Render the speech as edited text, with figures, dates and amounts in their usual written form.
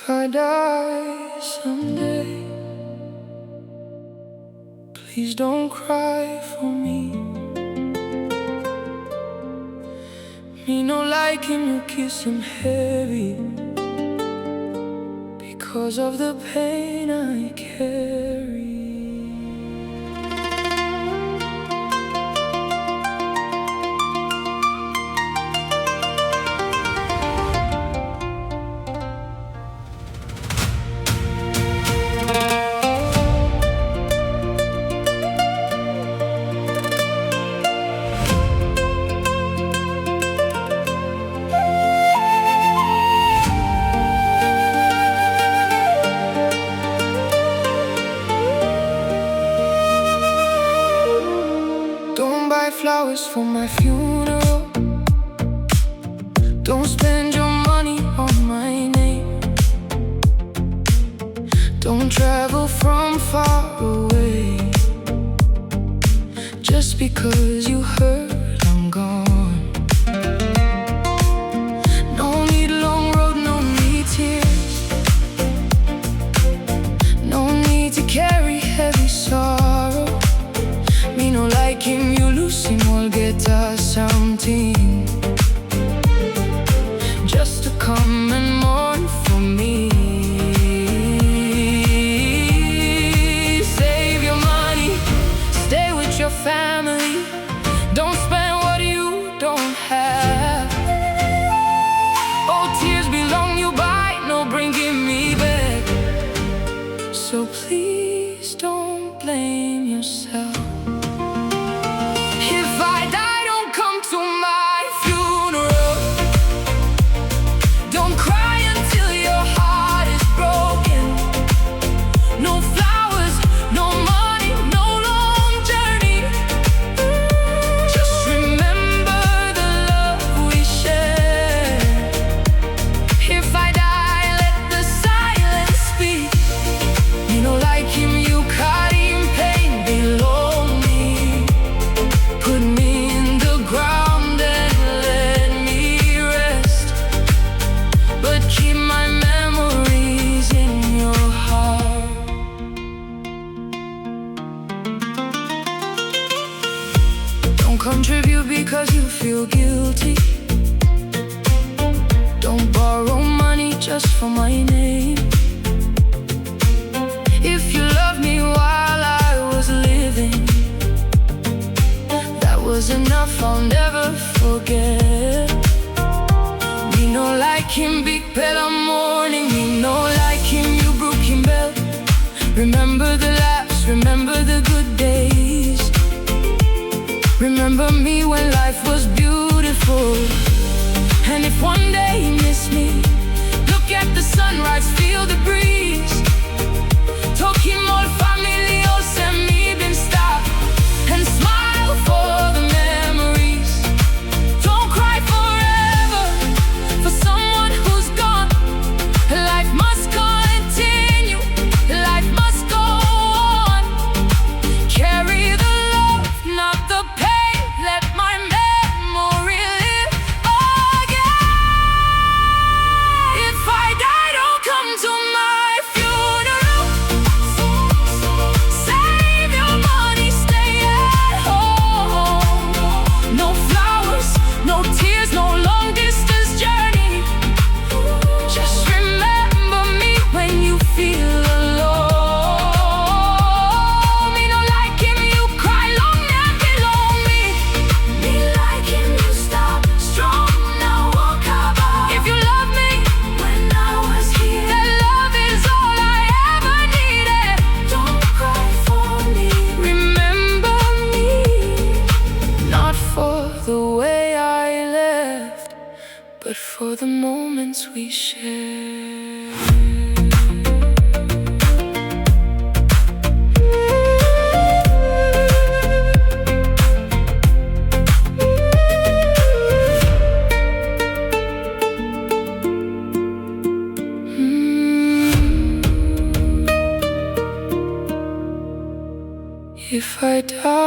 If I die someday, please don't cry for me. Me no like him, you kiss him heavy because of the pain I carry. Flowers for my funeral. Don't spend your money on my name. Don't travel from far away just because you heard I'm gone. No need long road, no need tears, no need to carry heavy sorrow. Me no like him, you lose him, we'll get us something just to come and mourn for me. Save your money, stay with your family. Don't spend what you don't have. All tears belong, you buy, no bringing me back. So please don't blame yourself. Contribute because you feel guilty. Don't borrow money just for my name. If you loved me while I was living, that was enough, I'll never forget. Me no like him, big bell morning. Me no like him, you broke him bell. Remember the laughs, remember the good days. Remember me when life was beautiful. And if one day you miss me, look at the sunrise, feel the breeze. Tokimol family, oh send me bin stop and smile for the memories. Don't cry forever for someone who's gone. Life must continue, life must go on. Carry the love, not the pain. Let my memory live again. If I die, don't come to my funeral. Save your money, stay at home. No flowers, no tears, no long distance journey. Just remember me when you feel alone. Me no like him, you cry long and below me. Me like him, you stop strong, now walk about. If you love me when I was here, that love is all I ever needed. Don't cry for me, remember me. Not for the way I left, but for the moments we shared. If I die